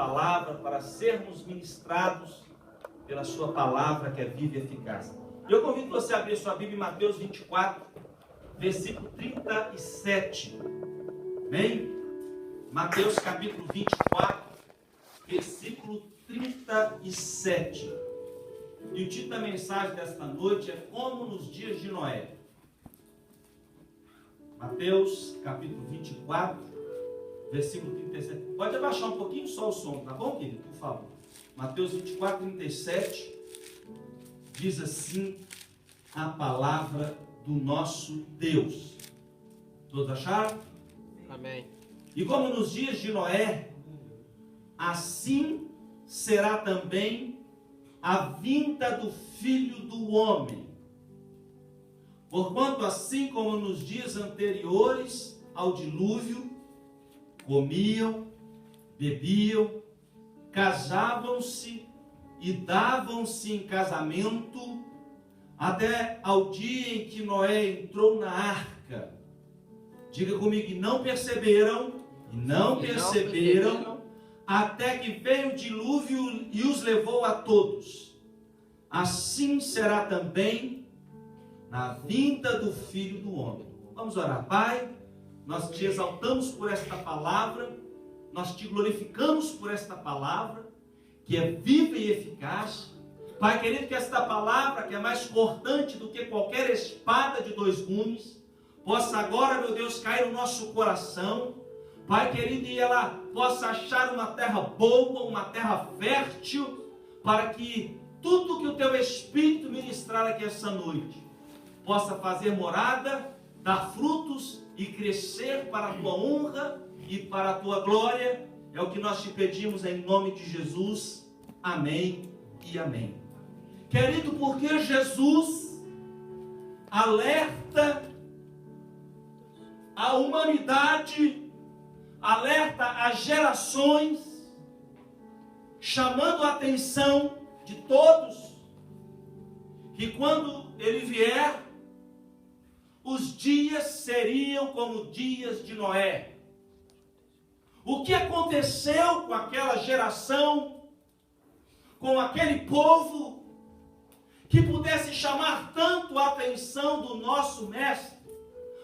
palavra, para sermos ministrados pela sua palavra que é viva e eficaz. Eu convido você a abrir sua Bíblia em Mateus 24, versículo 37. Amém? Mateus capítulo 24, versículo 37. E o título da mensagem desta noite é Como nos dias de Noé. Mateus capítulo 24, versículo 37. Pode abaixar um pouquinho só o som, tá bom, querido? Por favor. Mateus 24, 37. Diz assim a palavra do nosso Deus. Todos acharam? Amém. E como nos dias de Noé, assim será também a vinda do Filho do Homem. Porquanto assim como nos dias anteriores ao dilúvio, comiam, bebiam, casavam-se e davam-se em casamento, até ao dia em que Noé entrou na arca. Diga comigo, e não perceberam, até que veio o dilúvio e os levou a todos. Assim será também na vinda do Filho do Homem. Vamos orar. Pai, nós te exaltamos por esta palavra, nós te glorificamos por esta palavra, que é viva e eficaz. Pai querido, que esta palavra, que é mais cortante do que qualquer espada de dois gumes, possa agora, meu Deus, cair no nosso coração, Pai querido, e ela possa achar uma terra boa, uma terra fértil, para que tudo que o teu Espírito ministrar aqui essa noite, possa fazer morada, dar frutos e crescer para a tua honra e para a tua glória. É o que nós te pedimos em nome de Jesus. Amém e amém. Querido, porque Jesus alerta a humanidade, alerta as gerações, chamando a atenção de todos, que quando ele vier, os dias seriam como dias de Noé. O que aconteceu com aquela geração, com aquele povo, que pudesse chamar tanto a atenção do nosso mestre,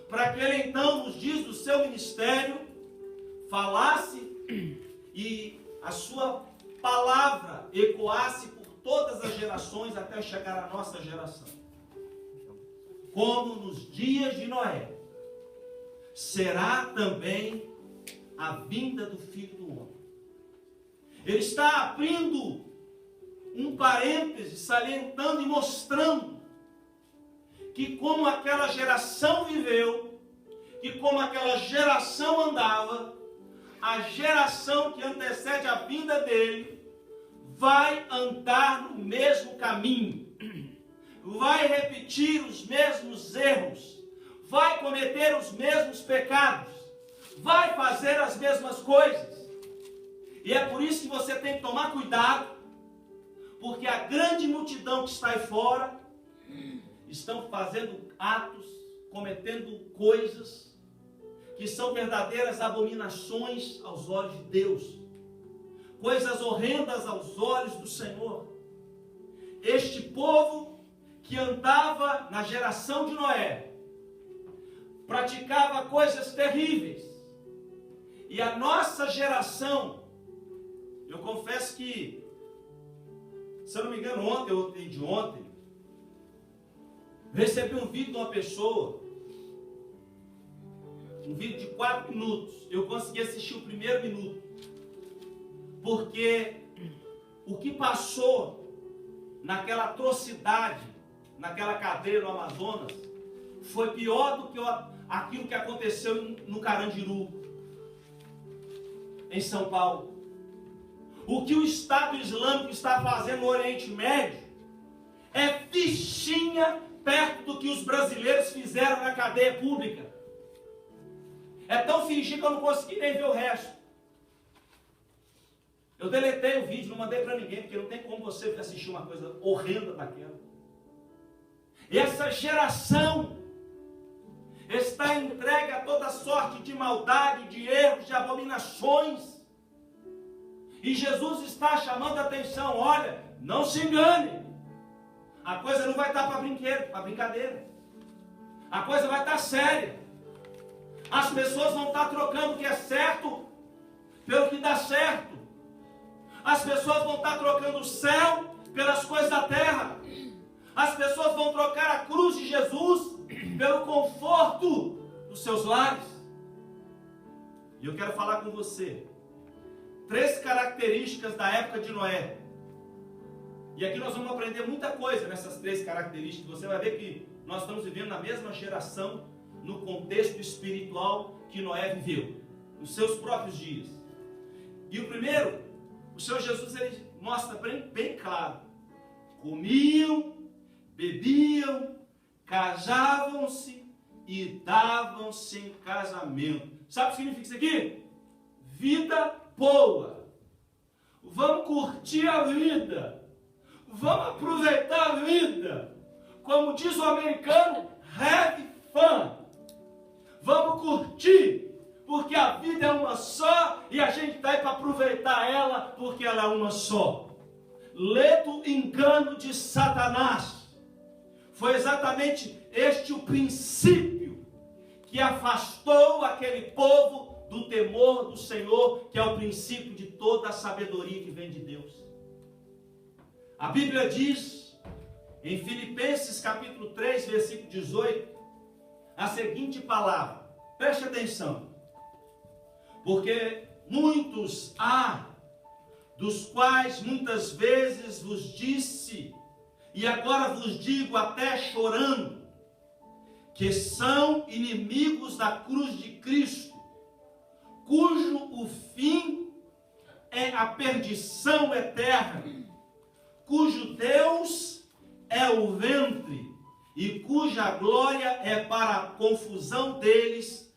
para que ele então, nos dias do seu ministério, falasse e a sua palavra ecoasse por todas as gerações até chegar à nossa geração. Como nos dias de Noé, será também a vinda do Filho do Homem. Ele está abrindo um parêntese, salientando e mostrando que como aquela geração viveu, que como aquela geração andava, a geração que antecede a vinda dele vai andar no mesmo caminho, vai repetir os mesmos erros, vai cometer os mesmos pecados, vai fazer as mesmas coisas. E é por isso que você tem que tomar cuidado, porque a grande multidão que está aí fora estão fazendo atos, cometendo coisas que são verdadeiras abominações aos olhos de Deus, coisas horrendas aos olhos do Senhor. Este povo que andava na geração de Noé praticava coisas terríveis, e a nossa geração, eu confesso que, se eu não me engano, ontem ou de ontem, recebi um vídeo de uma pessoa, um vídeo de 4 minutos. Eu consegui assistir o primeiro minuto, porque o que passou naquela atrocidade, naquela cadeia no Amazonas, foi pior do que aquilo que aconteceu no Carandiru, em São Paulo. O que o Estado Islâmico está fazendo no Oriente Médio é fichinha perto do que os brasileiros fizeram na cadeia pública. É tão fingir que eu não consegui nem ver o resto. Eu deletei o vídeo, não mandei para ninguém, porque não tem como você assistir uma coisa horrenda daquela. E essa geração está entregue a toda sorte de maldade, de erros, de abominações. E Jesus está chamando a atenção, olha, não se engane. A coisa não vai estar para brincadeira. A coisa vai estar séria. As pessoas vão estar trocando o que é certo pelo que dá certo. As pessoas vão estar trocando o céu pelas coisas da terra. As pessoas vão trocar a cruz de Jesus pelo conforto dos seus lares. E eu quero falar com você 3 características da época de Noé. E aqui nós vamos aprender muita coisa nessas 3 características. Você vai ver que nós estamos vivendo na mesma geração, no contexto espiritual que Noé viveu, nos seus próprios dias. E o primeiro, o Senhor Jesus, ele mostra bem claro: comiam, bebiam, casavam-se e davam-se em casamento. Sabe o que significa isso aqui? Vida boa. Vamos curtir a vida. Vamos aproveitar a vida. Como diz o americano, have fun. Vamos curtir, porque a vida é uma só e a gente está aí para aproveitar ela, porque ela é uma só. Ledo engano de Satanás. Foi exatamente este o princípio que afastou aquele povo do temor do Senhor, que é o princípio de toda a sabedoria que vem de Deus. A Bíblia diz, em Filipenses capítulo 3, versículo 18, a seguinte palavra, preste atenção, porque muitos há, dos quais muitas vezes vos disse, e agora vos digo até chorando, que são inimigos da cruz de Cristo, cujo o fim é a perdição eterna, cujo Deus é o ventre, e cuja glória é para a confusão deles,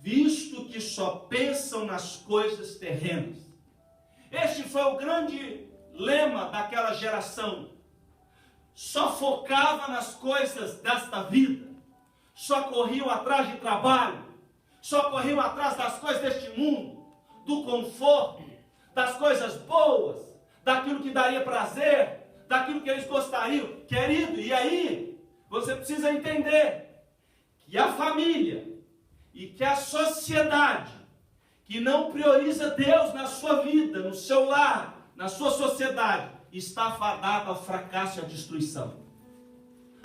visto que só pensam nas coisas terrenas. Este foi o grande lema daquela geração. Só focava nas coisas desta vida, só corriam atrás de trabalho, só corriam atrás das coisas deste mundo, do conforto, das coisas boas, daquilo que daria prazer, daquilo que eles gostariam. Querido, e aí você precisa entender que a família e que a sociedade que não prioriza Deus na sua vida, no seu lar, na sua sociedade, está fadada ao fracasso e à destruição.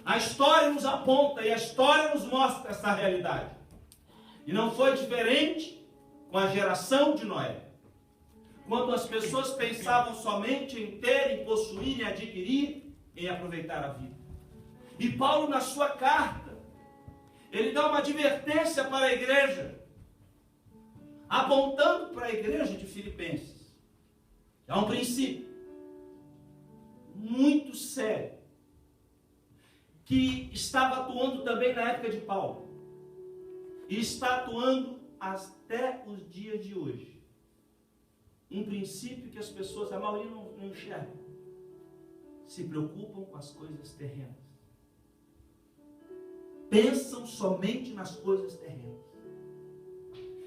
A história nos aponta e a história nos mostra essa realidade. E não foi diferente com a geração de Noé. Quando as pessoas pensavam somente em ter, em possuir, em adquirir, em aproveitar a vida. E Paulo, na sua carta, ele dá uma advertência para a igreja, apontando para a igreja de Filipenses. É um princípio muito sério, que estava atuando também na época de Paulo, e está atuando até os dias de hoje. Um princípio que as pessoas, a maioria não enxergam. Se preocupam com as coisas terrenas. Pensam somente nas coisas terrenas.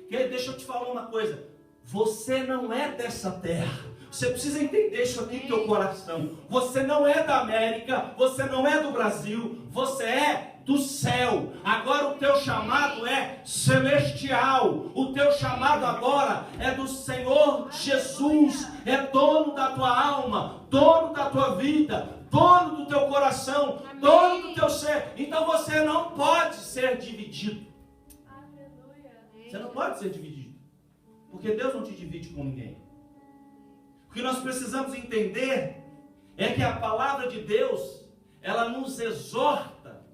Deixa eu te falar uma coisa. Você não é dessa terra. Você precisa entender isso aqui no teu coração. Você não é da América. Você não é do Brasil. Você é do céu. Agora o teu chamado é celestial. O teu chamado agora é do Senhor Jesus. É dono da tua alma, dono da tua vida, dono do teu coração, dono do teu ser. Então você não pode ser dividido. Você não pode ser dividido, porque Deus não te divide com ninguém. O que nós precisamos entender é que a palavra de Deus, ela nos exorta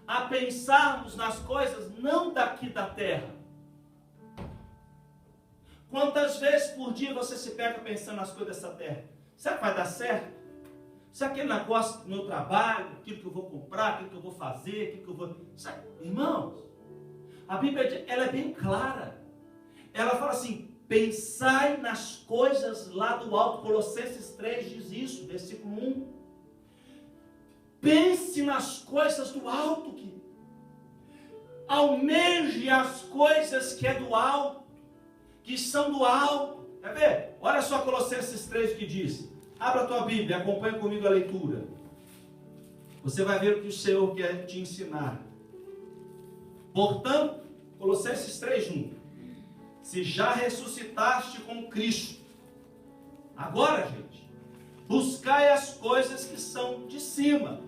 a pensarmos nas coisas não daqui da terra. Quantas vezes por dia você se pega pensando nas coisas dessa terra? Será que vai dar certo? Será que aquele negócio do meu trabalho, aquilo que eu vou comprar, aquilo que eu vou fazer, aquilo que eu vou... Sabe? Irmãos, a Bíblia ela é bem clara. Ela fala assim, pensai nas coisas lá do alto. Colossenses 3 diz isso, versículo 1. Pense nas coisas do alto. Almeje as coisas que é do alto, que são do alto. Quer ver? Olha só Colossenses 3 que diz. Abra a tua Bíblia, acompanha comigo a leitura. Você vai ver o que o Senhor quer te ensinar. Portanto, Colossenses 3:1. Se já ressuscitaste com Cristo, agora, gente, buscai as coisas que são de cima,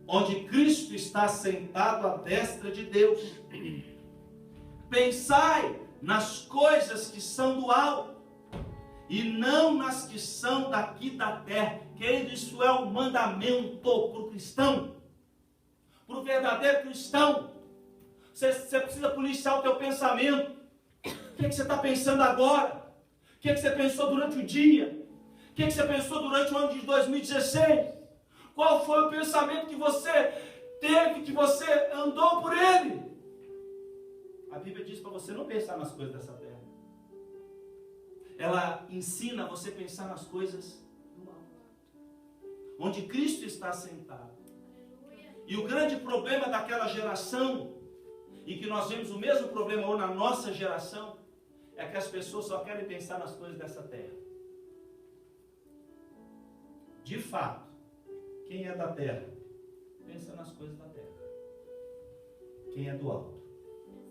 onde Cristo está sentado à destra de Deus. Pensai nas coisas que são do alto, e não nas que são daqui da terra. Querido, isso é um mandamento para o cristão, para o verdadeiro cristão. Você precisa policiar o teu pensamento. O que você está pensando agora? O que você pensou durante o dia? O que você pensou durante o ano de 2016? Qual foi o pensamento que você teve, que você andou por ele? A Bíblia diz para você não pensar nas coisas dessa terra. Ela ensina você a pensar nas coisas do alto, onde Cristo está sentado. E o grande problema daquela geração, e que nós vemos o mesmo problema hoje na nossa geração, é que as pessoas só querem pensar nas coisas dessa terra. De fato, quem é da terra, pensa nas coisas da terra. Quem é do alto,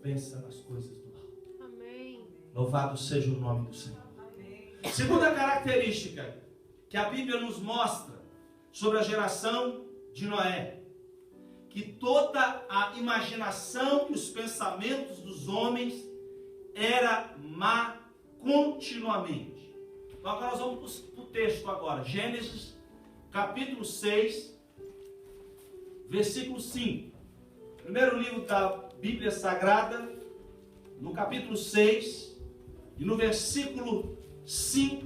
pensa nas coisas do alto. Amém. Louvado seja o nome do Senhor. Segunda característica que a Bíblia nos mostra sobre a geração de Noé, que toda a imaginação e os pensamentos dos homens era má continuamente. Então agora nós vamos para o texto agora. Gênesis capítulo 6, versículo 5. Primeiro livro da Bíblia Sagrada, no capítulo 6 e no versículo 5,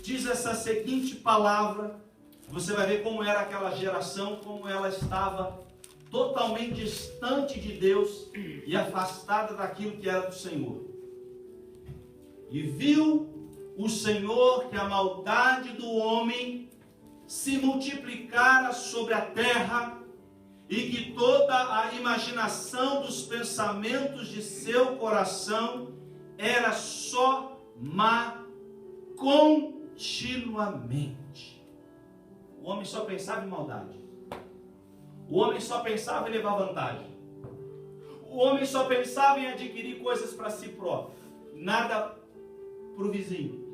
diz essa seguinte palavra. Você vai ver como era aquela geração, como ela estava totalmente distante de Deus e afastada daquilo que era do Senhor. E viu o Senhor que a maldade do homem se multiplicara sobre a terra, e que toda a imaginação dos pensamentos de seu coração era só má continuamente. O homem só pensava em maldade. O homem só pensava em levar vantagem. O homem só pensava em adquirir coisas para si próprio, nada para o vizinho.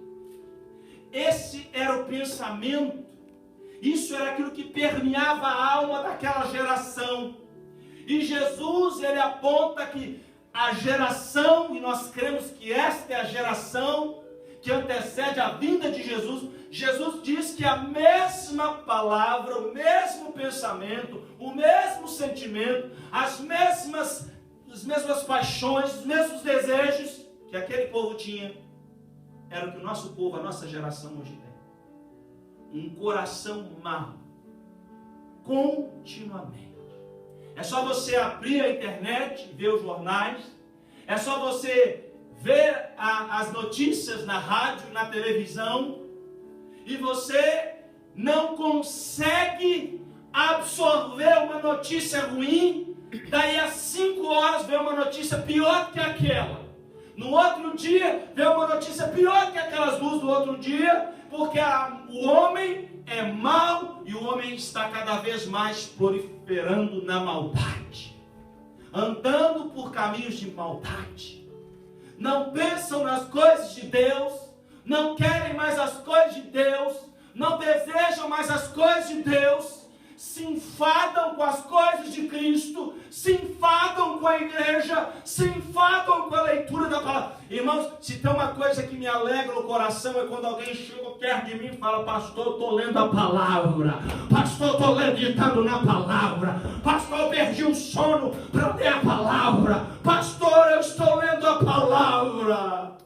Esse era o pensamento. Isso era aquilo que permeava a alma daquela geração. E Jesus, ele aponta que a geração, e nós cremos que esta é a geração que antecede a vinda de Jesus. Jesus diz que a mesma palavra, o mesmo pensamento, o mesmo sentimento, as mesmas paixões, os mesmos desejos que aquele povo tinha, era o que o nosso povo, a nossa geração hoje tem. Um coração mau, continuamente. É só você abrir a internet, ver os jornais, é só você ver as notícias na rádio, na televisão, e você não consegue absorver uma notícia ruim, daí a 5 horas vê uma notícia pior que aquela. No outro dia, vê uma notícia pior que aquelas duas do outro dia, porque o homem é mau e o homem está cada vez mais proliferando na maldade, andando por caminhos de maldade. Não pensam nas coisas de Deus, não querem mais as coisas de Deus, não desejam mais as coisas de Deus, se enfadam com as coisas de Cristo, se enfadam com a igreja, se enfadam com a leitura da palavra. Irmãos, se tem uma coisa que me alegra o coração é quando alguém chega perto de mim e fala: pastor, eu estou lendo a palavra, pastor, eu estou meditando na palavra, pastor, eu perdi o sono para ler a palavra, pastor, eu estou lendo a palavra.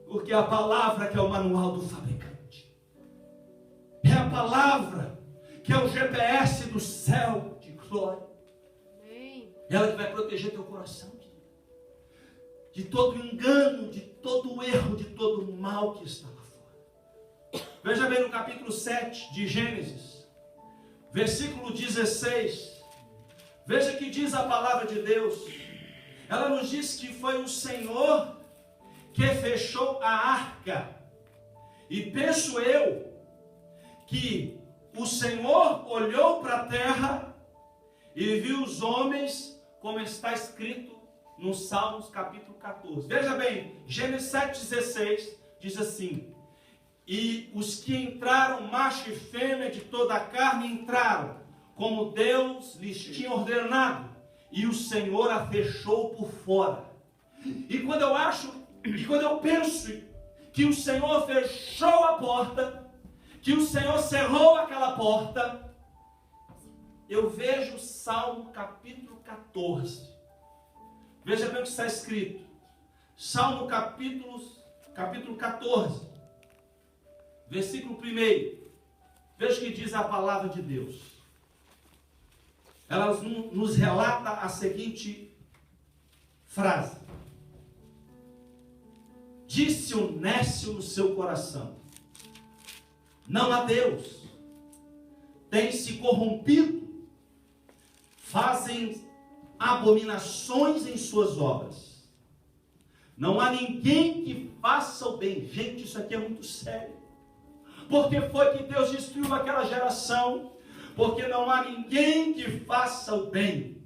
Porque é a palavra que é o manual do fabricante, é a palavra que é o GPS do céu de glória. Amém. Ela que vai proteger teu coração de todo engano, de todo erro, de todo mal que está lá fora. Veja bem no capítulo 7 de Gênesis, versículo 16. Veja que diz a palavra de Deus. Ela nos diz que foi o Senhor que fechou a arca. E penso eu que o Senhor olhou para a terra e viu os homens, como está escrito no Salmos capítulo 14. Veja bem, Gênesis 7,16 diz assim: e os que entraram, macho e fêmea de toda a carne, entraram, como Deus lhes tinha ordenado, e o Senhor a fechou por fora. E quando eu penso que o Senhor fechou a porta, que o Senhor cerrou aquela porta, eu vejo o Salmo capítulo 14. Veja bem o que está escrito. Salmo capítulo 14, versículo 1. Veja o que diz a palavra de Deus. Ela nos relata a seguinte frase: disse o nécio no seu coração: não há Deus. Tem se corrompido, fazem abominações em suas obras. Não há ninguém que faça o bem. Gente, isso aqui é muito sério. Porque foi que Deus destruiu aquela geração? Porque não há ninguém que faça o bem.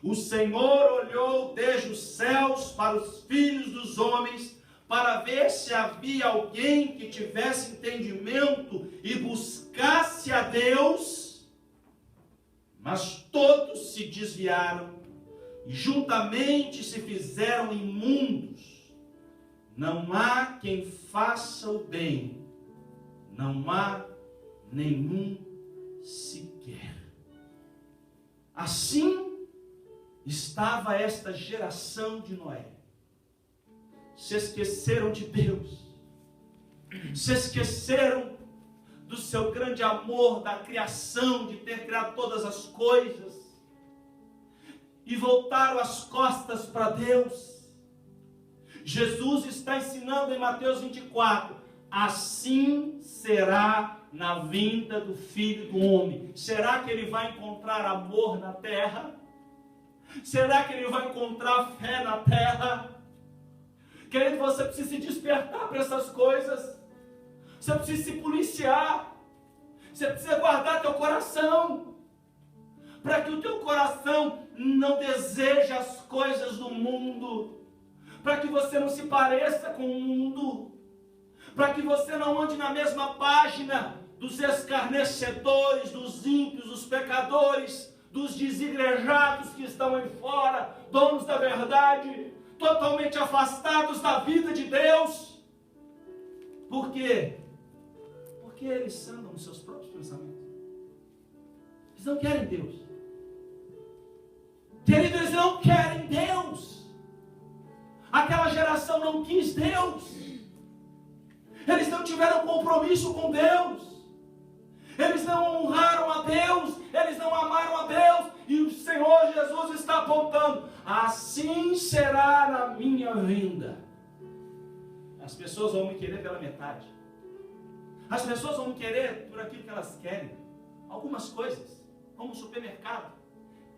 O Senhor olhou desde os céus para os filhos dos homens, para ver se havia alguém que tivesse entendimento e buscasse a Deus. Mas todos se desviaram, e juntamente se fizeram imundos. Não há quem faça o bem, não há nenhum sequer. Assim estava esta geração de Noé. Se esqueceram de Deus, se esqueceram do seu grande amor, da criação, de ter criado todas as coisas, e voltaram as costas para Deus. Jesus está ensinando em Mateus 24: assim será na vinda do Filho do Homem. Será que ele vai encontrar amor na terra? Será que ele vai encontrar fé na terra? Querido, você precisa se despertar para essas coisas. Você precisa se policiar. Você precisa guardar teu coração, para que o teu coração não deseje as coisas do mundo, para que você não se pareça com o mundo, para que você não ande na mesma página dos escarnecedores, dos ímpios, dos pecadores, dos desigrejados que estão aí fora, donos da verdade, totalmente afastados da vida de Deus. Por quê? Porque eles andam nos seus próprios pensamentos. Eles não querem Deus. Querido, eles não querem Deus. Aquela geração não quis Deus. Eles não tiveram compromisso com Deus. Eles não honraram a Deus. Eles não amaram a Deus. E o Senhor Jesus está apontando: assim será na minha vinda. As pessoas vão me querer pela metade. As pessoas vão me querer por aquilo que elas querem. Algumas coisas, como no supermercado,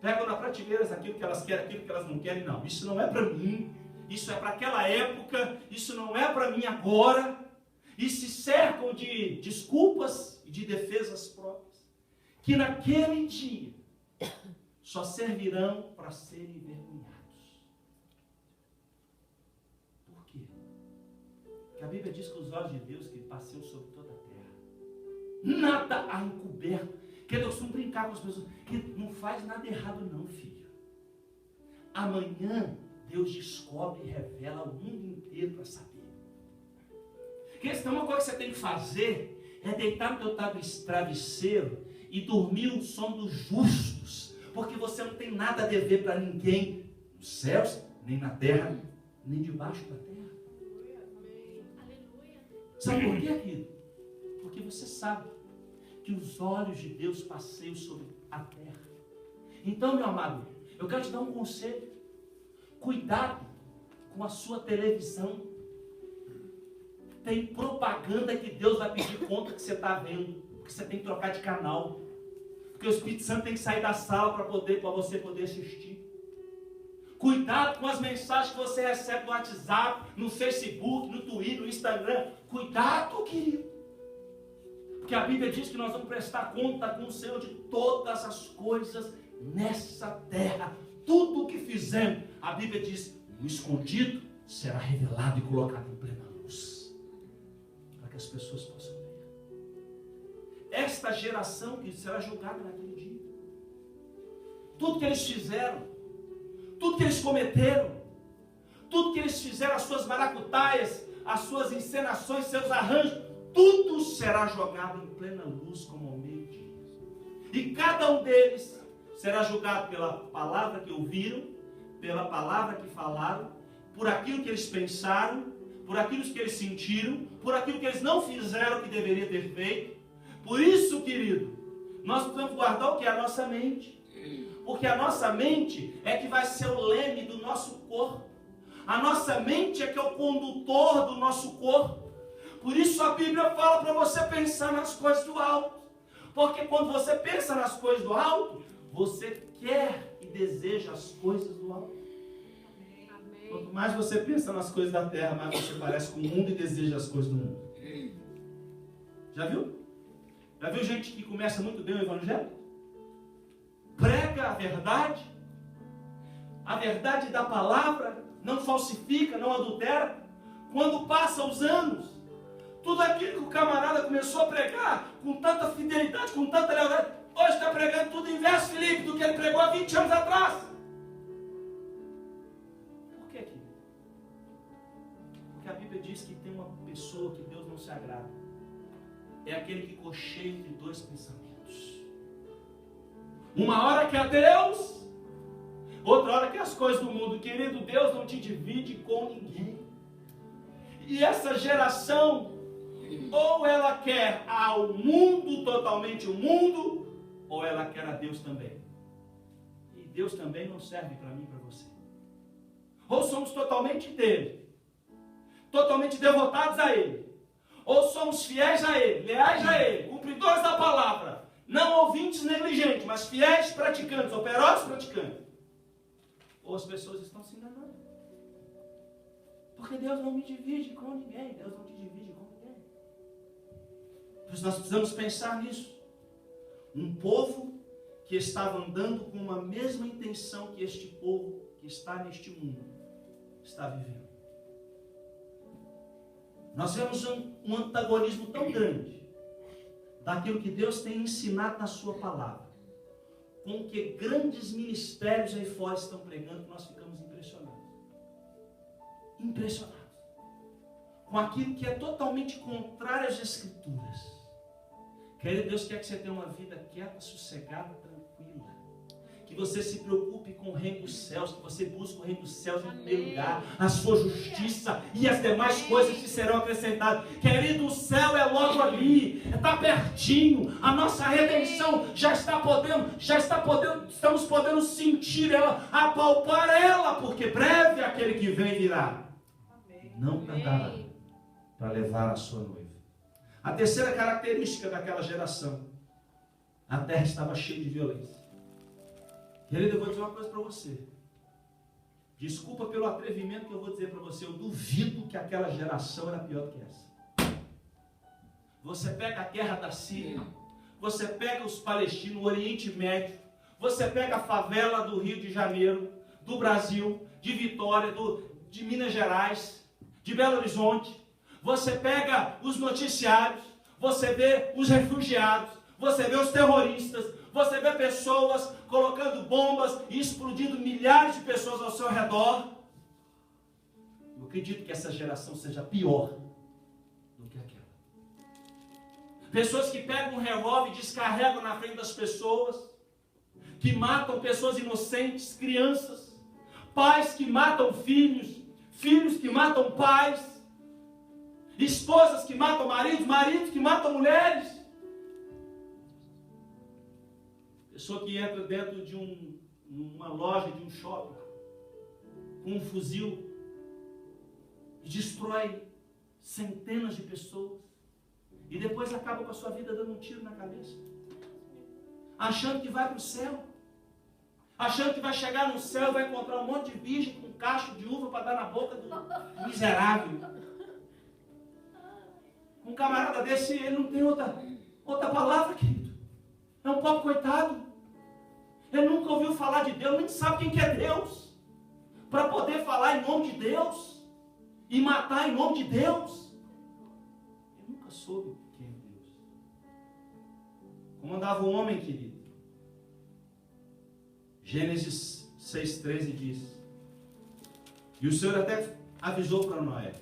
pegam na prateleira aquilo que elas querem, aquilo que elas não querem. Não, isso não é para mim. Isso é para aquela época. Isso não é para mim agora. E se cercam de desculpas e de defesas próprias, que naquele dia só servirão para serem envergonhados. Por quê? Porque a Bíblia diz que os olhos de Deus que passeiam sobre toda a terra, nada há encoberto. Que eu costumo brincar com as pessoas, que não faz nada errado não, filho. Amanhã Deus descobre e revela ao mundo inteiro para saber. Porque se tem uma coisa que você tem que fazer, é deitar no teu travesseiro e dormir o sono dos justos, porque você não tem nada a dever para ninguém, nos céus, nem na terra, nem debaixo da terra. Sabe por quê, querido? Porque você sabe que os olhos de Deus passeiam sobre a terra. Então, meu amado, eu quero te dar um conselho: cuidado com a sua televisão. Tem propaganda que Deus vai pedir conta que você está vendo, porque você tem que trocar de canal, porque o Espírito Santo tem que sair da sala para você poder assistir. Cuidado com as mensagens que você recebe no WhatsApp, no Facebook, no Twitter, no Instagram. Cuidado, querido. Porque a Bíblia diz que nós vamos prestar conta com o Senhor de todas as coisas nessa terra. Tudo o que fizemos, a Bíblia diz, o escondido será revelado e colocado em plena luz. Para que as pessoas possam ver. Esta geração que será julgada naquele dia. Tudo que eles fizeram, tudo que eles cometeram, tudo que eles fizeram, as suas maracutaias, as suas encenações, seus arranjos, tudo será jogado em plena luz como ao meio-dia. E cada um deles será julgado pela palavra que ouviram, pela palavra que falaram, por aquilo que eles pensaram, por aquilo que eles sentiram, por aquilo que eles não fizeram que deveria ter feito. Por isso, querido, nós precisamos guardar o que é a nossa mente. Porque a nossa mente é que vai ser o leme do nosso corpo. A nossa mente é que é o condutor do nosso corpo. Por isso a Bíblia fala para você pensar nas coisas do alto. Porque quando você pensa nas coisas do alto, você quer e deseja as coisas do alto. Amém. Quanto mais você pensa nas coisas da terra, mais você parece com o mundo e deseja as coisas do mundo. Já viu? Já viu gente que começa muito bem o evangelho? Prega a verdade da palavra, não falsifica, não adultera. Quando passam os anos, tudo aquilo que o camarada começou a pregar, com tanta fidelidade, com tanta lealdade, hoje está pregando tudo inverso, Filipe, do que ele pregou há 20 anos atrás. Por que, querido? Porque a Bíblia diz que tem uma pessoa que Deus não se agrada. É aquele que cocheia entre dois pensamentos. Uma hora que é Deus, outra hora que é as coisas do mundo. Querido, Deus não te divide com ninguém. E essa geração, ou ela quer ao mundo, totalmente o mundo, ou ela quer a Deus também. E Deus também não serve para mim e para você. Ou somos totalmente dele, totalmente devotados a ele, ou somos fiéis a ele, leais a ele, cumpridores da palavra, não ouvintes negligentes, mas fiéis praticantes, operosos praticantes. Ou as pessoas estão se enganando. Porque Deus não me divide com ninguém. Deus não te divide com ninguém. Por isso nós precisamos pensar nisso. Um povo que estava andando com uma mesma intenção que este povo que está neste mundo está vivendo. Nós vemos um antagonismo tão grande daquilo que Deus tem ensinado na sua palavra, com que grandes ministérios aí fora estão pregando, que nós ficamos impressionados. Impressionados. Com aquilo que é totalmente contrário às Escrituras. Querido, Deus quer que você tenha uma vida quieta, sossegada, tranquila. Que você se preocupe com o reino dos céus, que você busque o reino dos céus em primeiro lugar, a sua justiça e as demais coisas que serão acrescentadas. Querido, o céu é logo ali, está pertinho, a nossa redenção já está podendo, estamos podendo sentir ela, apalpar ela, porque breve aquele que vem virá. Não tardará para levar a sua noiva. A terceira característica daquela geração, a terra estava cheia de violência. Querido, eu vou dizer uma coisa para você. Desculpa pelo atrevimento que eu vou dizer para você. Eu duvido que aquela geração era pior do que essa. Você pega a guerra da Síria, você pega os palestinos, o Oriente Médio, você pega a favela do Rio de Janeiro, do Brasil, de Vitória, de Minas Gerais, de Belo Horizonte. Você pega os noticiários, você vê os refugiados, você vê os terroristas, você vê pessoas colocando bombas e explodindo milhares de pessoas ao seu redor. Eu acredito que essa geração seja pior do que aquela. Pessoas que pegam um revólver e descarregam na frente das pessoas, que matam pessoas inocentes, crianças, pais que matam filhos, filhos que matam pais, esposas que matam maridos, maridos que matam mulheres. Pessoa que entra dentro de uma loja, de um shopping, com um fuzil, e destrói centenas de pessoas, e depois acaba com a sua vida dando um tiro na cabeça, achando que vai para o céu. achando que vai chegar no céu e vai encontrar um monte de virgem com um cacho de uva para dar na boca do miserável. Um camarada desse, ele não tem outra palavra, querido. É um pobre coitado. Ele nunca ouviu falar de Deus, nem sabe quem que é Deus. Para poder falar em nome de Deus e matar em nome de Deus. Ele nunca soube quem é Deus. Como andava o homem, querido? Gênesis 6,13 diz: e o Senhor até avisou para Noé.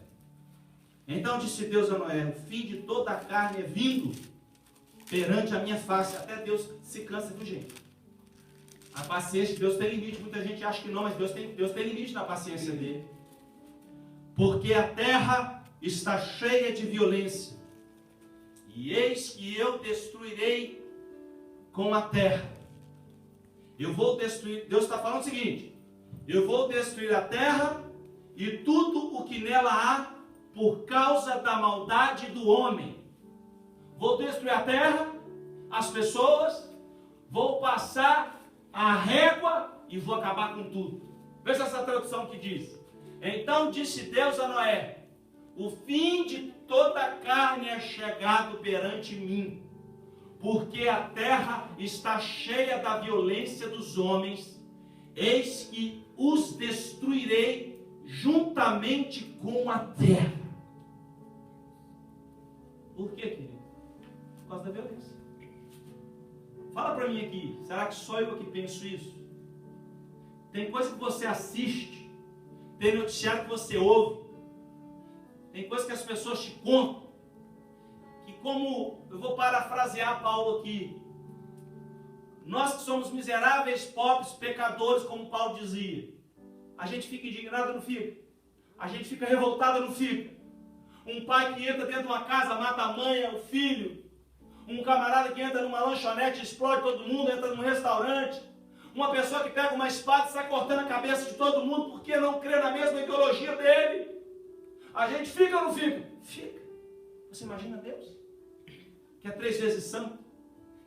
Então disse Deus a Noé: o fim de toda a carne é vindo perante a minha face. Até Deus se cansa, viu, gente? A paciência de Deus tem limite. Muita gente acha que não, mas Deus tem limite na paciência dele. Porque a terra está cheia de violência. E eis que eu destruirei com a terra. Eu vou destruir. Deus está falando o seguinte: eu vou destruir a terra e tudo o que nela há, por causa da maldade do homem. Vou destruir a terra, as pessoas, vou passar a régua e vou acabar com tudo. Veja essa tradução que diz: então disse Deus a Noé: o fim de toda a carne é chegado perante mim, porque a terra está cheia da violência dos homens, eis que os destruirei juntamente com a terra. Por quê, querido? Por causa da violência. Fala para mim aqui, será que só eu que penso isso? Tem coisa que você assiste, tem noticiário que você ouve, tem coisa que as pessoas te contam, que, como eu vou parafrasear Paulo aqui, nós que somos miseráveis, pobres, pecadores, como Paulo dizia, a gente fica indignado, não fica? A gente fica revoltado, não fica? Um pai que entra dentro de uma casa, mata a mãe, o filho. Um camarada que entra numa lanchonete, explode todo mundo, entra num restaurante. Uma pessoa que pega uma espada e sai cortando a cabeça de todo mundo porque não crê na mesma ideologia dele. A gente fica ou não fica? Fica. Você imagina Deus? Que é 3 vezes santo,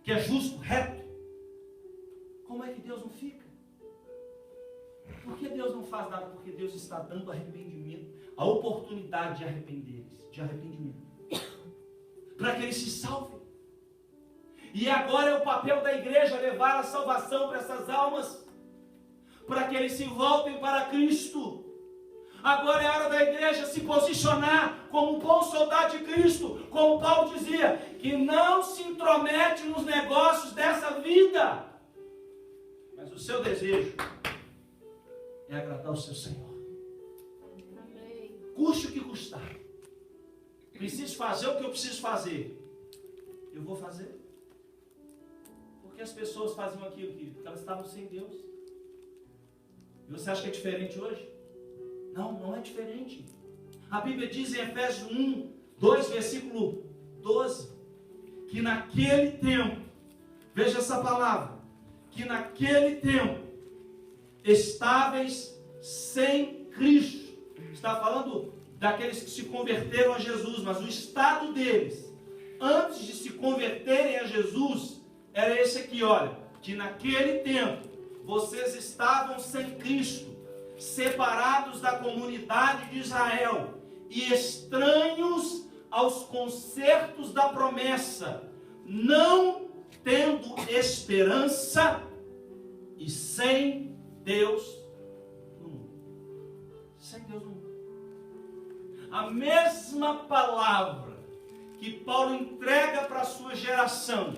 que é justo, reto. Como é que Deus não fica? Por que Deus não faz nada? Porque Deus está dando arrependimento, a oportunidade de arrependimento, para que eles se salvem. E agora é o papel da igreja levar a salvação para essas almas, para que eles se voltem para Cristo. Agora é a hora da igreja se posicionar como um bom soldado de Cristo, como Paulo dizia, que não se intromete nos negócios dessa vida, mas o seu desejo é agradar o seu Senhor. Custe o que custar. Preciso fazer o que eu preciso fazer. Eu vou fazer. Porque as pessoas faziam aquilo, porque elas estavam sem Deus. E você acha que é diferente hoje? Não, não é diferente. A Bíblia diz em Efésios 1, 2, versículo 12, que naquele tempo, veja essa palavra, que naquele tempo, estáveis sem Cristo. Está falando daqueles que se converteram a Jesus, mas o estado deles, antes de se converterem a Jesus, era esse aqui, olha, que naquele tempo, vocês estavam sem Cristo, separados da comunidade de Israel, e estranhos aos concertos da promessa, não tendo esperança e sem Deus no mundo. Sem Deus no mundo. A mesma palavra que Paulo entrega para a sua geração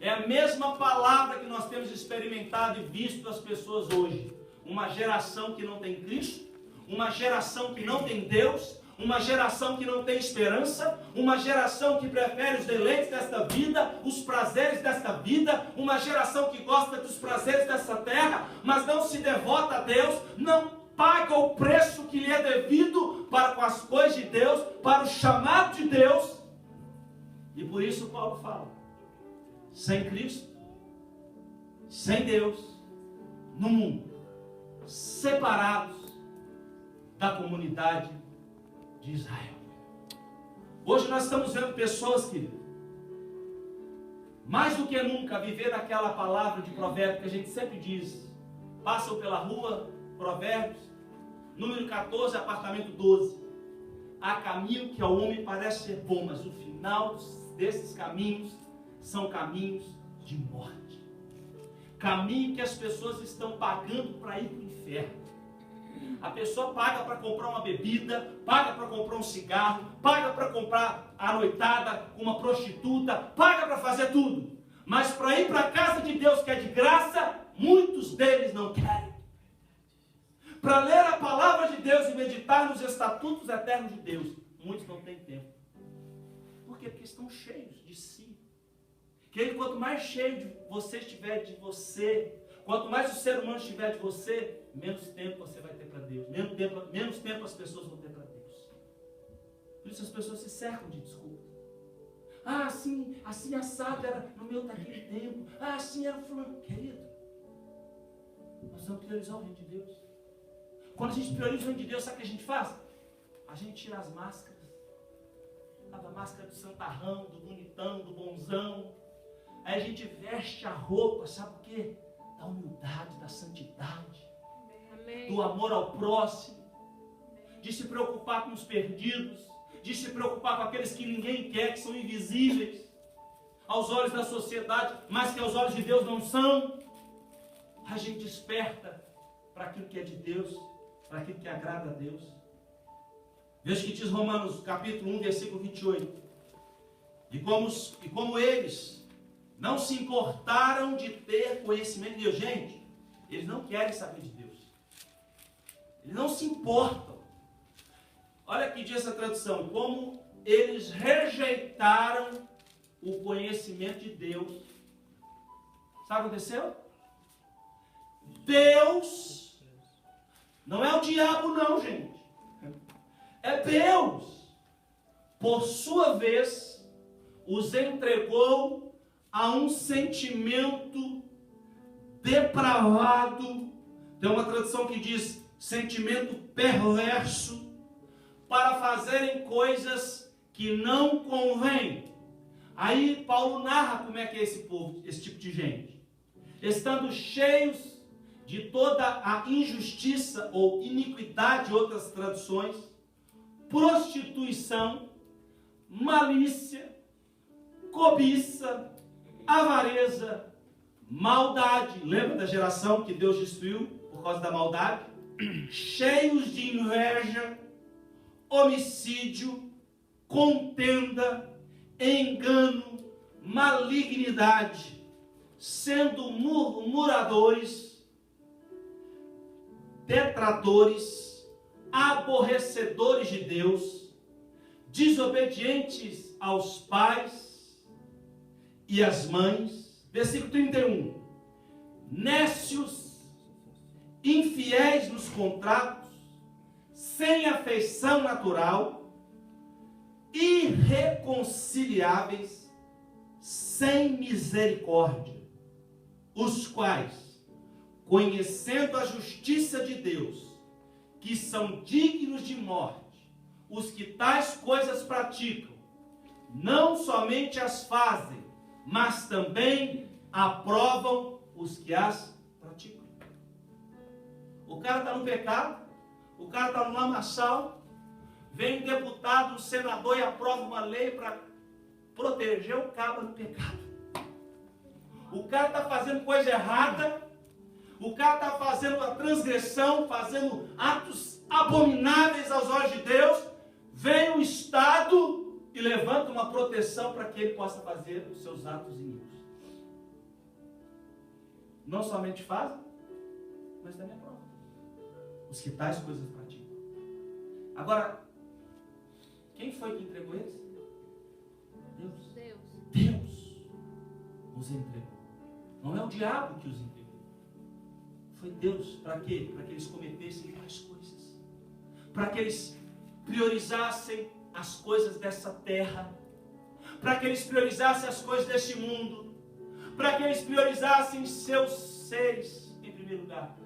é a mesma palavra que nós temos experimentado e visto das pessoas hoje. Uma geração que não tem Cristo, uma geração que não tem Deus, uma geração que não tem esperança, uma geração que prefere os deleites desta vida, os prazeres desta vida, uma geração que gosta dos prazeres dessa terra, mas não se devota a Deus, não paga o preço que lhe é devido para com as coisas de Deus, para o chamado de Deus. E por isso Paulo fala, sem Cristo, sem Deus, no mundo, separados da comunidade de Israel. Hoje nós estamos vendo pessoas que, mais do que nunca, viver aquela palavra de provérbio que a gente sempre diz, passam pela rua, Provérbios, número 14, apartamento 12. Há caminho que ao homem parece ser bom, mas o final desses caminhos são caminhos de morte. Caminho que as pessoas estão pagando para ir para o inferno. A pessoa paga para comprar uma bebida, paga para comprar um cigarro, paga para comprar a noitada com uma prostituta, paga para fazer tudo. Mas para ir para a casa de Deus, que é de graça, muitos deles não querem. Para ler a palavra de Deus e meditar nos estatutos eternos de Deus, muitos não têm tempo. Por quê? Porque estão cheios de si. Querido, quanto mais cheio você estiver de você, quanto mais o ser humano estiver de você, menos tempo você vai ter para Deus. Menos tempo as pessoas vão ter para Deus. Por isso as pessoas se cercam de desculpas. Ah, assim assado era no meu daquele tempo. Ah, assim era fulano. Querido, nós vamos priorizar o reino de Deus. Quando a gente prioriza o reino de Deus, sabe o que a gente faz? A gente tira as máscaras. A máscara do santarrão, do bonitão, do bonzão. Aí a gente veste a roupa, sabe o quê? Da humildade, da santidade. Amém. Do amor ao próximo. De se preocupar com os perdidos. De se preocupar com aqueles que ninguém quer, que são invisíveis aos olhos da sociedade, mas que aos olhos de Deus não são. A gente desperta para aquilo que é de Deus, para aquilo que agrada a Deus. Veja o que diz Romanos capítulo 1, versículo 28. E como eles não se importaram de ter conhecimento de Deus. Gente, eles não querem saber de Deus. Eles não se importam. Olha aqui diz essa tradução. Como eles rejeitaram o conhecimento de Deus. Sabe o que aconteceu? Deus não é o diabo não, gente. É Deus. Por sua vez, os entregou a um sentimento depravado. Tem uma tradução que diz sentimento perverso, para fazerem coisas que não convêm. Aí Paulo narra como é que é esse povo, esse tipo de gente. Estando cheios de toda a injustiça ou iniquidade, outras traduções, prostituição, malícia, cobiça, avareza, maldade. Lembra da geração que Deus destruiu por causa da maldade? Cheios de inveja, homicídio, contenda, engano, malignidade, sendo murmuradores, detratores, aborrecedores de Deus, desobedientes aos pais e às mães. Versículo 31. Nécios, infiéis nos contratos, sem afeição natural, irreconciliáveis, sem misericórdia, os quais, conhecendo a justiça de Deus, que são dignos de morte, os que tais coisas praticam, não somente as fazem, mas também aprovam os que as praticam. O cara está no pecado, o cara está no lamaçal, vem um deputado, um senador e aprova uma lei para proteger o cabra do pecado. O cara está fazendo coisa errada, o cara está fazendo uma transgressão, fazendo atos abomináveis aos olhos de Deus. Vem o Estado e levanta uma proteção para que ele possa fazer os seus atos iníquos. Não somente fazem, mas também aprovam os que tais coisas praticam. Agora, quem foi que entregou eles? Deus os entregou. Não é o diabo que os entregou. Foi Deus. Para quê? Para que eles cometessem tais coisas. Para que eles priorizassem as coisas dessa terra. Para que eles priorizassem as coisas deste mundo. Para que eles priorizassem seus seres em primeiro lugar,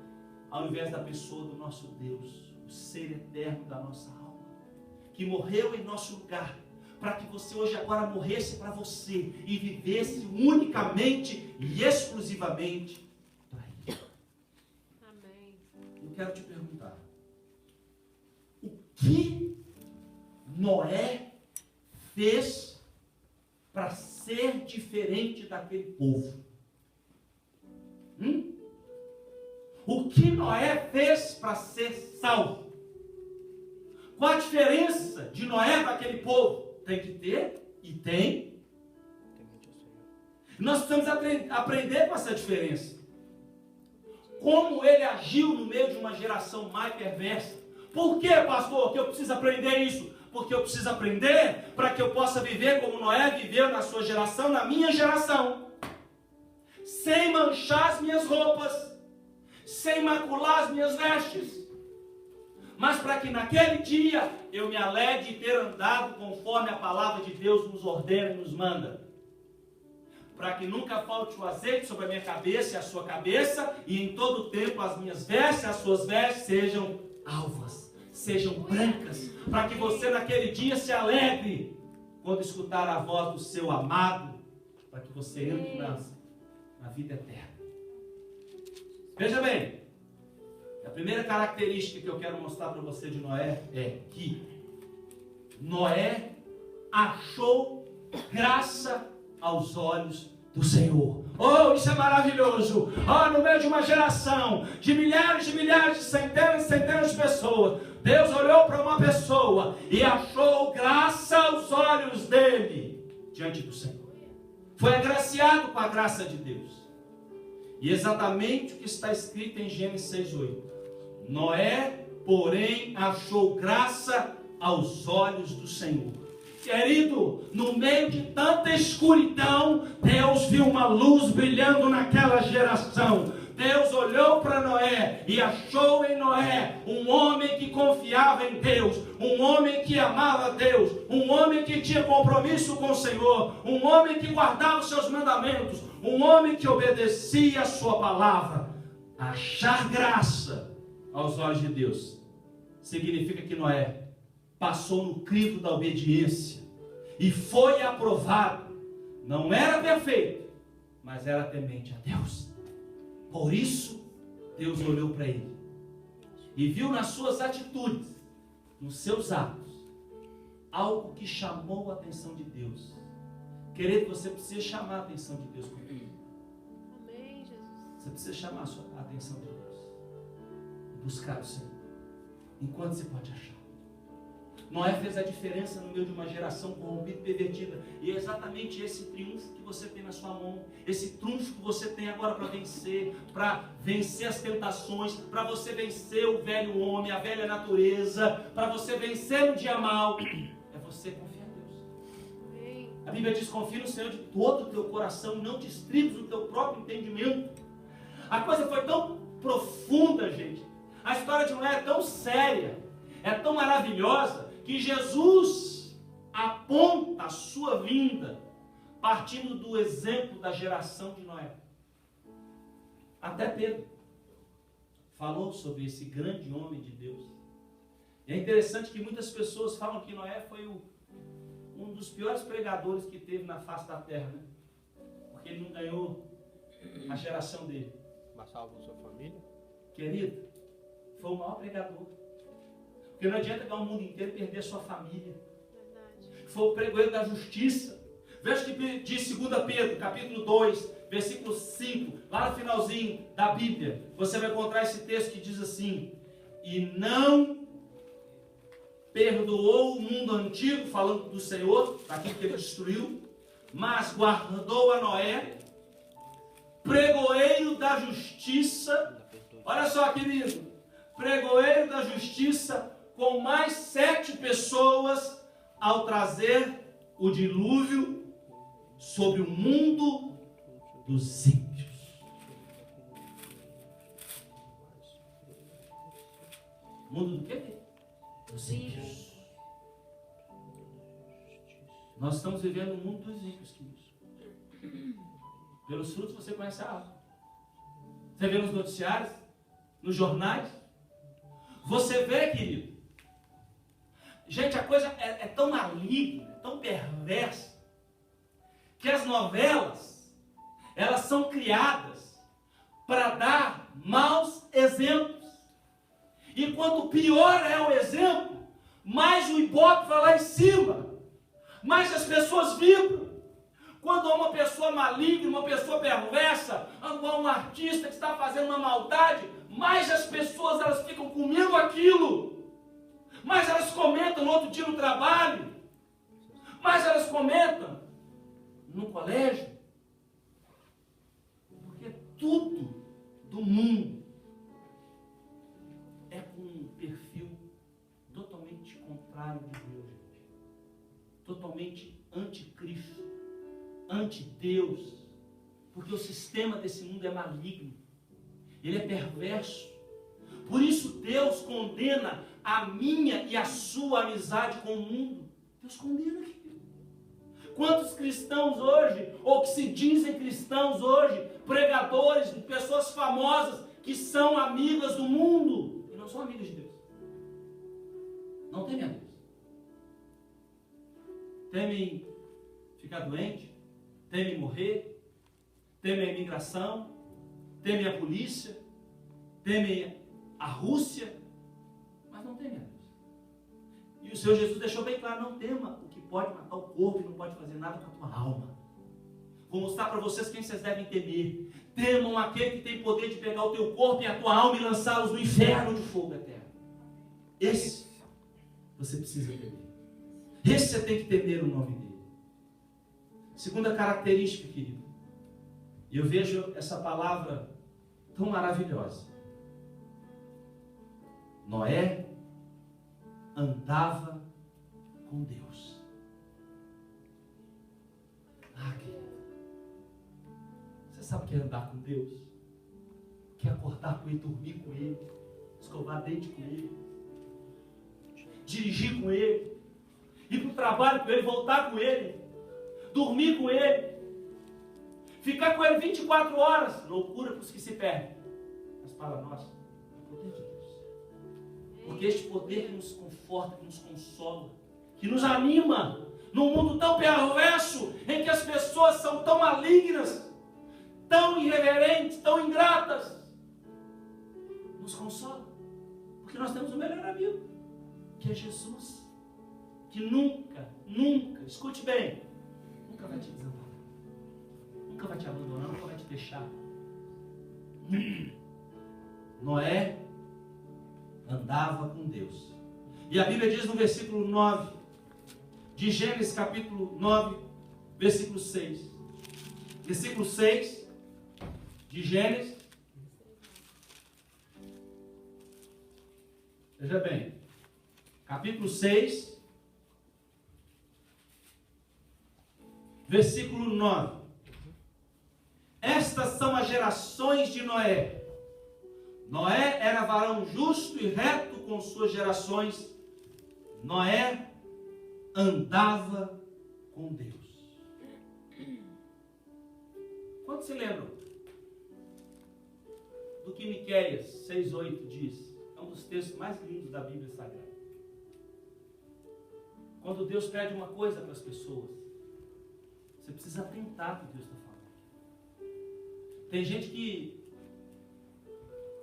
ao invés da pessoa do nosso Deus, o ser eterno da nossa alma, que morreu em nosso lugar, para que você hoje agora morresse para você e vivesse unicamente e exclusivamente para Ele. quero te perguntar: o que Noé fez para ser diferente daquele povo? O que Noé fez para ser salvo? Qual a diferença de Noé para aquele povo? Tem que ter, e tem. Nós precisamos aprender com essa diferença. Como ele agiu no meio de uma geração mais perversa. Por que, pastor, que eu preciso aprender isso? Porque eu preciso aprender para que eu possa viver como Noé viveu na sua geração, na minha geração. Sem manchar as minhas roupas, sem macular as minhas vestes. Mas para que naquele dia eu me alegre de ter andado conforme a palavra de Deus nos ordena e nos manda. Para que nunca falte o azeite sobre a minha cabeça e a sua cabeça, e em todo o tempo as minhas vestes e as suas vestes sejam alvas, sejam brancas, para que você naquele dia se alegre quando escutar a voz do seu amado, para que você entre na vida eterna. Veja bem, a primeira característica que eu quero mostrar para você de Noé é que Noé achou graça aos olhos do Senhor. Oh, isso é maravilhoso! Oh, no meio de uma geração de milhares, de centenas e centenas de pessoas, Deus olhou para uma pessoa e achou graça aos olhos dele diante do Senhor. Foi agraciado com a graça de Deus. E exatamente o que está escrito em Gênesis 6:8. Noé, porém, achou graça aos olhos do Senhor. Querido, no meio de tanta escuridão, Deus viu uma luz brilhando naquela geração. Deus olhou para Noé e achou em Noé um homem que confiava em Deus, um homem que amava Deus, um homem que tinha compromisso com o Senhor, um homem que guardava os seus mandamentos, um homem que obedecia a sua palavra. Achar graça aos olhos de Deus significa que Noé passou no crivo da obediência e foi aprovado. Não era perfeito, mas era temente a Deus. Por isso, Deus olhou para ele e viu nas suas atitudes, nos seus atos, algo que chamou a atenção de Deus. Querido, você precisa chamar a atenção de Deus comigo. Amém, Jesus. Você precisa chamar a atenção de Deus e buscar o Senhor enquanto você pode achar. Noé fez a diferença no meio de uma geração corrompida e pervertida. E é exatamente esse triunfo que você tem na sua mão. Esse trunfo que você tem agora para vencer as tentações, para você vencer o velho homem, a velha natureza, para você vencer o dia mal. É você confiar em Deus. A Bíblia diz: confia no Senhor de todo o teu coração, não te estribes no teu próprio entendimento. A coisa foi tão profunda, gente. A história de Noé é tão séria, é tão maravilhosa, que Jesus aponta a sua vinda partindo do exemplo da geração de Noé. Até Pedro falou sobre esse grande homem de Deus. E é interessante que muitas pessoas falam que Noé foi um dos piores pregadores que teve na face da terra, né? Porque ele não ganhou a geração dele. Mas salvou sua família? Querido, foi o maior pregador. Porque não adianta ganhar o mundo inteiro e perder a sua família. Verdade. Foi o pregoeiro da justiça. Veja o que diz 2 Pedro, capítulo 2, versículo 5, lá no finalzinho da Bíblia. Você vai encontrar esse texto que diz assim: e não perdoou o mundo antigo, falando do Senhor, daquilo que ele destruiu, mas guardou a Noé, pregoeiro da justiça. Olha só, querido, pregoeiro da justiça, com mais 7 pessoas, ao trazer o dilúvio sobre o mundo dos ímpios. Mundo do quê? Dos ímpios. Nós estamos vivendo no mundo dos ímpios, queridos. Pelos frutos você conhece a árvore. Você vê nos noticiários, nos jornais. Você vê, querido. Gente, a coisa é tão maligna, tão perversa, que as novelas, elas são criadas para dar maus exemplos. E quanto pior é o exemplo, mais o ibope vai lá em cima, mais as pessoas vibram. Quando há uma pessoa maligna, uma pessoa perversa, há um artista que está fazendo uma maldade, mais as pessoas elas ficam comendo aquilo, mais elas comentam no outro dia no trabalho, mais elas comentam no colégio, porque tudo do mundo é com um perfil totalmente contrário de Deus, gente. Totalmente anticristo, anti-Deus, porque o sistema desse mundo é maligno, ele é perverso. Por isso Deus condena a minha e a sua amizade com o mundo. Deus condena aquilo. Quantos cristãos hoje, ou que se dizem cristãos hoje, pregadores, pessoas famosas, que são amigas do mundo, e não são amigas de Deus. Não temem a Deus. Temem ficar doente, temem morrer, temem a imigração, temem a polícia, temem a Rússia, mas não temem a Deus. E o Senhor Jesus deixou bem claro, não tema o que pode matar o corpo e não pode fazer nada com a tua alma. Vou mostrar para vocês quem vocês devem temer. Temam aquele que tem poder de pegar o teu corpo e a tua alma e lançá-los no inferno de fogo eterno. Esse você precisa temer. Esse você tem que temer o nome dele. Segunda característica, querido. E eu vejo essa palavra tão maravilhosa. Noé andava com Deus. Querido. Você sabe o que é andar com Deus? Que é acordar com Ele, dormir com Ele, escovar dente com Ele, dirigir com Ele, ir para o trabalho com Ele, voltar com Ele, dormir com Ele, ficar com Ele 24 horas. Loucura para os que se perdem. Mas para nós, é o poder de Deus. Porque este poder que nos conforta, que nos consola, que nos anima, num mundo tão perverso, em que as pessoas são tão malignas, tão irreverentes, tão ingratas, nos consola. Porque nós temos o melhor amigo, que é Jesus, que nunca, escute bem, nunca vai te desamparar, nunca vai te abandonar, nunca vai te deixar. Noé andava com Deus. E a Bíblia diz no versículo 9, de Gênesis capítulo 9, versículo 6. Versículo 6 de Gênesis. Veja bem, capítulo 6, versículo 9. Estas são as gerações de Noé. Noé era varão justo e reto com suas gerações. Noé andava com Deus. Quantos se lembram do que Miqueias 6,8 diz? É um dos textos mais lindos da Bíblia Sagrada. Quando Deus pede uma coisa para as pessoas, você precisa atentar ao que Deus está falando. Tem gente que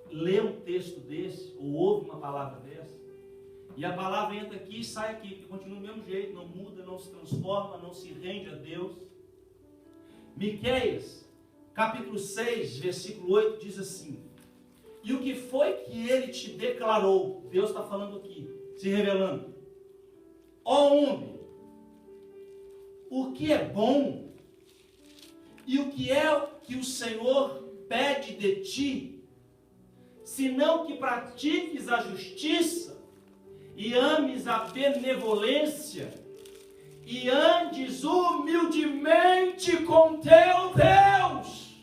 lê um texto desse, ou ouve uma palavra dessa, e a palavra entra aqui e sai aqui, porque continua do mesmo jeito, não muda, não se transforma, não se rende a Deus. Miqueias, capítulo 6, versículo 8, diz assim: e o que foi que ele te declarou? Deus está falando aqui, se revelando. Ó homem, o que é bom, e o que é que o Senhor pede de ti, senão que pratiques a justiça, e ames a benevolência, e andes humildemente com teu Deus.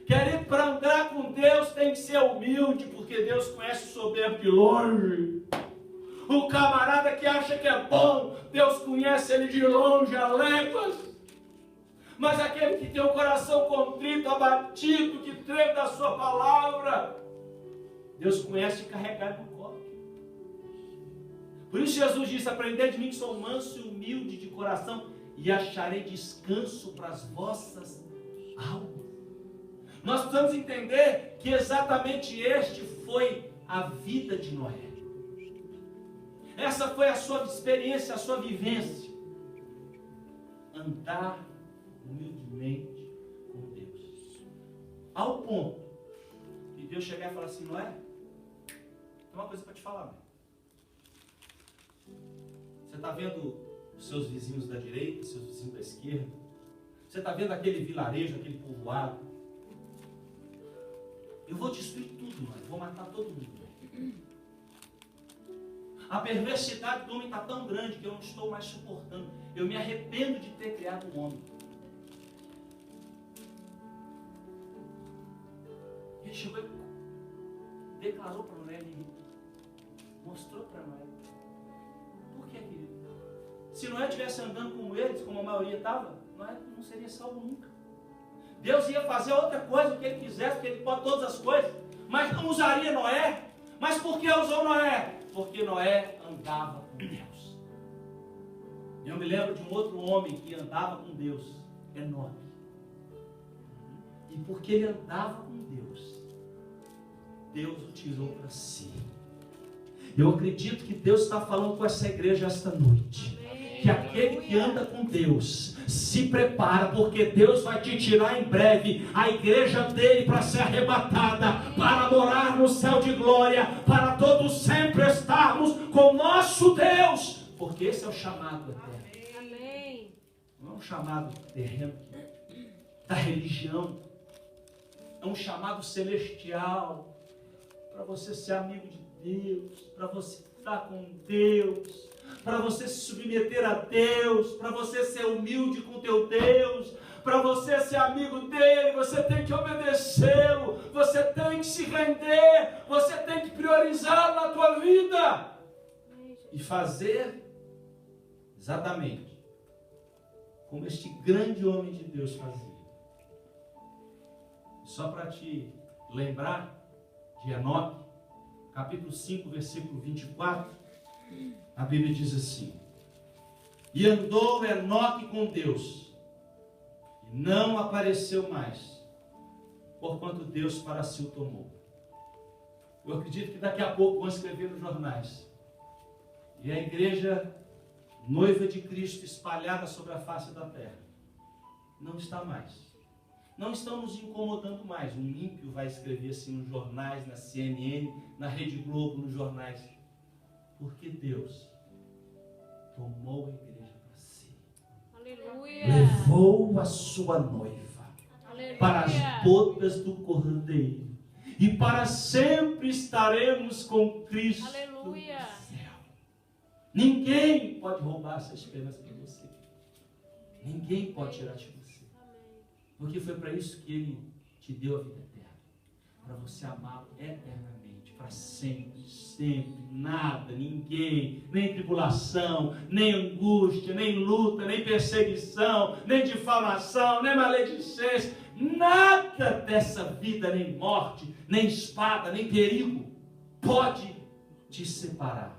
Querer para andar com Deus tem que ser humilde, porque Deus conhece o soberbo de longe. O camarada que acha que é bom, Deus conhece ele de longe, a léguas. Mas aquele que tem o coração contrito, abatido, que treme da sua palavra, Deus conhece e carregar no colo. Por isso Jesus disse: aprendei de mim que sou manso e humilde de coração, e acharei descanso para as vossas almas. Nós precisamos entender que exatamente este foi a vida de Noé. Essa foi a sua experiência, a sua vivência. Andar humildemente com Deus. Ao ponto de Deus chegar e falar assim: Noé, tem uma coisa para te falar, mãe. Você está vendo os seus vizinhos da direita, seus vizinhos da esquerda? Você está vendo aquele vilarejo, aquele povoado? Eu vou destruir tudo, mãe. Vou matar todo mundo. A perversidade do homem está tão grande que eu não estou mais suportando. Eu me arrependo de ter criado um homem. Ele chegou e declarou para Noé, mostrou para Noé. Por que, querido? Se Noé estivesse andando como eles, como a maioria estava, Noé não seria salvo nunca. Deus ia fazer outra coisa, o que ele quisesse, porque ele pode todas as coisas, mas não usaria Noé. Mas por que usou Noé? Porque Noé andava com Deus. Eu me lembro de um outro homem que andava com Deus, Enoque. E porque ele andava com Deus, Deus o tirou para si. Eu acredito que Deus está falando com essa igreja esta noite. Que aquele que anda com Deus se prepara, porque Deus vai te tirar em breve a igreja dele para ser arrebatada, para morar no céu de glória, para todos sempre estarmos com o nosso Deus, porque esse é o chamado eterno. Amém. Não é um chamado terreno da religião, é um chamado celestial para você ser amigo de Deus, para você estar com Deus, para você se submeter a Deus, para você ser humilde com teu Deus, para você ser amigo dele. Você tem que obedecê-lo, você tem que se render, você tem que priorizar na tua vida e fazer exatamente como este grande homem de Deus fazia. Só para te lembrar de Enoque, capítulo 5, versículo 24, a Bíblia diz assim: e andou Enoque com Deus, e não apareceu mais, porquanto Deus para si o tomou. Eu acredito que daqui a pouco vão escrever nos jornais, e a igreja noiva de Cristo espalhada sobre a face da terra não está mais. Não estão nos incomodando mais. Um ímpio vai escrever assim nos jornais, na CNN, na Rede Globo, nos jornais. Porque Deus tomou a igreja para si. Aleluia. Levou a sua noiva Aleluia. para as bodas do Cordeiro. E para sempre estaremos com Cristo Aleluia. no céu. Ninguém pode roubar essa esperança de você. Ninguém pode tirar de você. Porque foi para isso que Ele te deu a vida eterna. Para você amá-lo eternamente, para sempre, sempre, nada, ninguém, nem tribulação, nem angústia, nem luta, nem perseguição, nem difamação, nem maledicência, nada dessa vida, nem morte, nem espada, nem perigo, pode te separar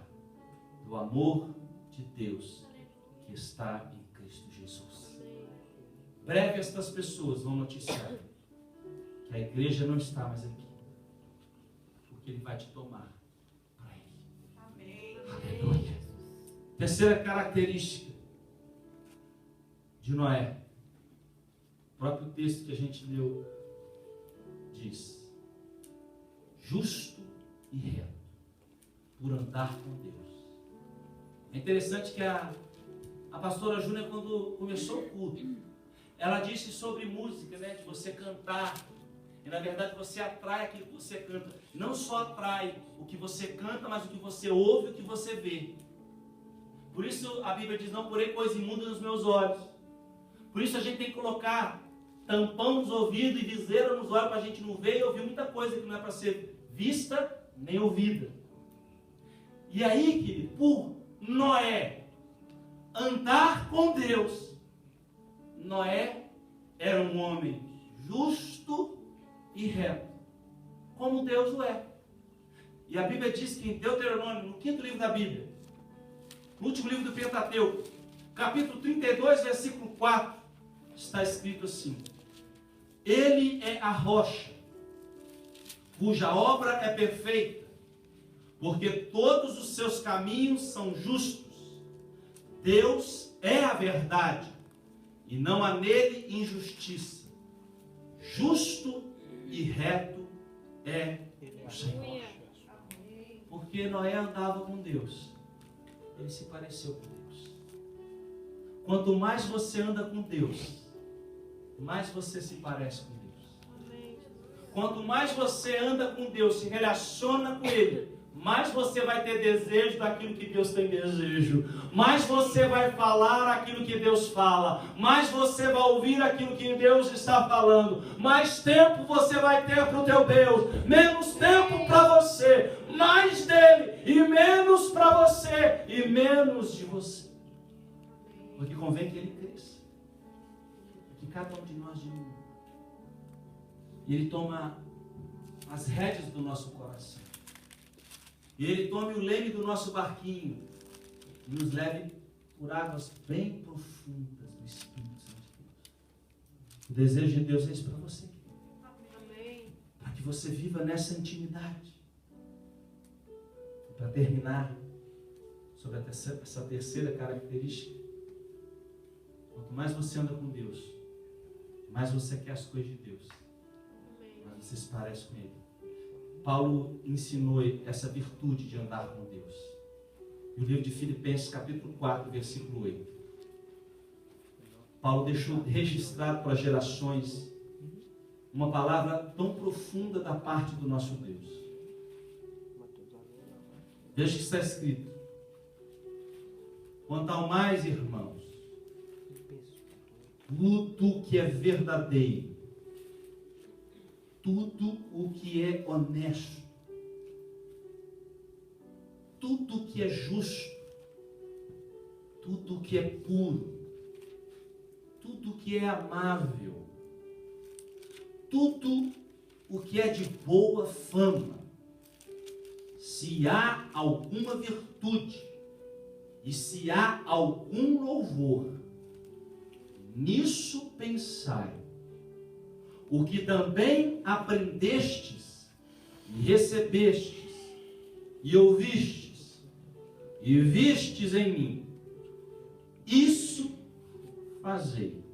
do amor de Deus que está em Cristo Jesus. Breve estas pessoas vão noticiar que a igreja não está mais aqui, porque Ele vai te tomar para Ele. Amém. Aleluia. Terceira característica de Noé, o próprio texto que a gente leu diz: justo e reto, por andar com Deus. É interessante que a pastora Júnia, quando começou o culto, ela disse sobre música, né? De você cantar. E na verdade você atrai aquilo que você canta. Não só atrai o que você canta, mas o que você ouve e o que você vê. Por isso a Bíblia diz: não porei coisa imunda nos meus olhos. Por isso a gente tem que colocar tampão nos ouvidos e viseira nos olhos, para a gente não ver e ouvir muita coisa que não é para ser vista nem ouvida. E aí, querido, por Noé andar com Deus, Noé era um homem justo e reto, como Deus o é. E a Bíblia diz que em Deuteronômio, no 5º livro da Bíblia, no último livro do Pentateuco, capítulo 32, versículo 4, está escrito assim: Ele é a rocha, cuja obra é perfeita, porque todos os seus caminhos são justos. Deus é a verdade, e não há nele injustiça. Justo e reto é o Senhor. Porque Noé andava com Deus, ele se pareceu com Deus. Quanto mais você anda com Deus, mais você se parece com Deus. Quanto mais você anda com Deus, se relaciona com Ele, mais você vai ter desejo daquilo que Deus tem desejo, mais você vai falar aquilo que Deus fala, mais você vai ouvir aquilo que Deus está falando, mais tempo você vai ter para o teu Deus, menos tempo para você, mais dele e menos para você e menos de você. Porque convém que ele cresça, que cada um de nós diminua. E ele toma as rédeas do nosso coração. E ele tome o leme do nosso barquinho e nos leve por águas bem profundas do Espírito Santo de Deus. O desejo de Deus é isso para você. Amém. Para que você viva nessa intimidade. E para terminar sobre essa terceira característica, quanto mais você anda com Deus, mais você quer as coisas de Deus, mais você se parece com Ele. Paulo ensinou essa virtude de andar com Deus. No livro de Filipenses, capítulo 4, versículo 8. Paulo deixou registrado para as gerações uma palavra tão profunda da parte do nosso Deus. Veja que está escrito: quanto ao mais, irmãos, tudo que é verdadeiro, tudo o que é honesto, tudo o que é justo, tudo o que é puro, tudo o que é amável, tudo o que é de boa fama, se há alguma virtude e se há algum louvor, nisso pensai. O que também aprendestes e recebestes e ouvistes e vistes em mim, isso fazei,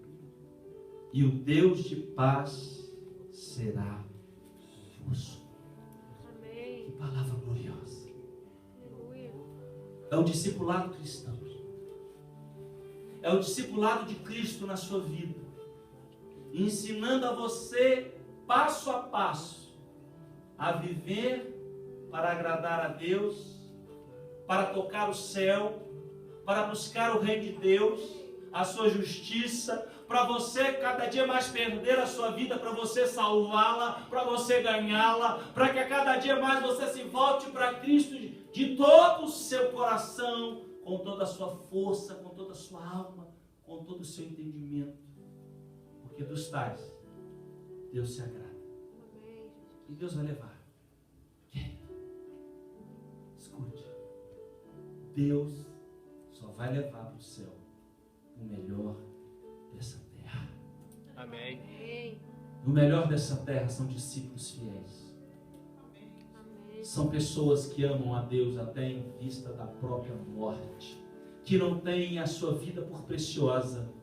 e o Deus de paz será vosso. Amém. Que palavra gloriosa! Aleluia. É o discipulado cristão. É o discipulado de Cristo na sua vida, ensinando a você, passo a passo, a viver para agradar a Deus, para tocar o céu, para buscar o reino de Deus, a sua justiça, para você cada dia mais perder a sua vida, para você salvá-la, para você ganhá-la, para que a cada dia mais você se volte para Cristo de todo o seu coração, com toda a sua força, com toda a sua alma, com todo o seu entendimento. Porque dos tais, Deus se agrada. Amém. E Deus vai levar. Escute. Deus só vai levar para o céu o melhor dessa terra. Amém. Amém. O melhor dessa terra são discípulos fiéis. Amém. São pessoas que amam a Deus até em vista da própria morte. Que não têm a sua vida por preciosa,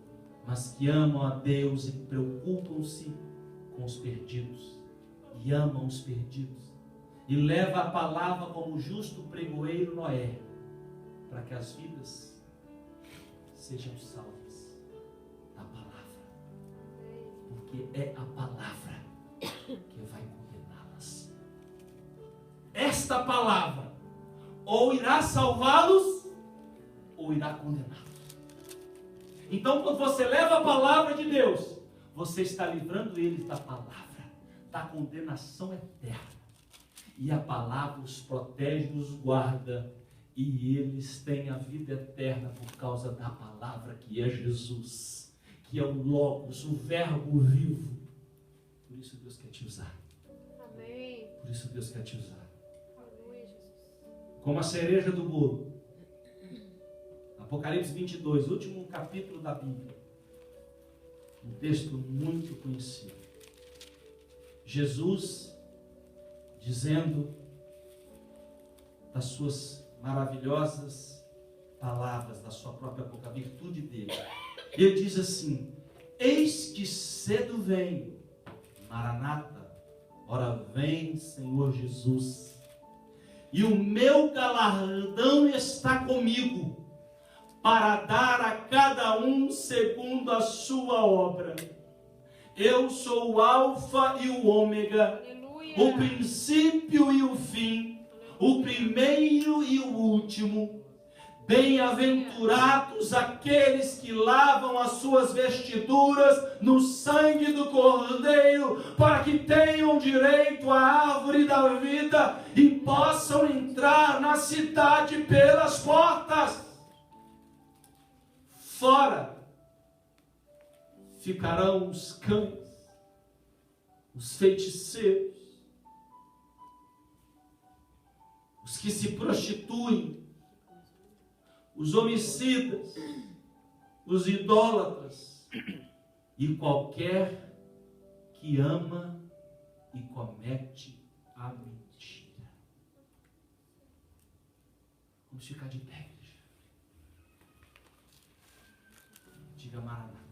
mas que amam a Deus e preocupam-se com os perdidos. E amam os perdidos. E leva a palavra como justo pregoeiro Noé, para que as vidas sejam salvas da palavra. Porque é a palavra que vai condená-las. Esta palavra ou irá salvá-los ou irá condená-los. Então, quando você leva a palavra de Deus, você está livrando eles da palavra, da condenação eterna. E a palavra os protege, os guarda, e eles têm a vida eterna por causa da palavra que é Jesus, que é o Logos, o Verbo vivo. Por isso Deus quer te usar. Amém. Por isso Deus quer te usar. Aleluia, Jesus. Como a cereja do bolo. Apocalipse 22, último capítulo da Bíblia. Um texto muito conhecido. Jesus dizendo das suas maravilhosas palavras, da sua própria boca, a virtude dele. Ele diz assim: eis que cedo venho, Maranata, ora vem, Senhor Jesus, e o meu galardão está comigo, para dar a cada um segundo a sua obra. Eu sou o Alfa e o Ômega, Aleluia. o princípio e o fim, o primeiro e o último. Bem-aventurados aqueles que lavam as suas vestiduras no sangue do Cordeiro, para que tenham direito à árvore da vida e possam entrar na cidade pelas portas. Fora ficarão os cães, os feiticeiros, os que se prostituem, os homicidas, os idólatras e qualquer que ama e comete a mentira. Vamos ficar de pé, igreja. Diga Maranata.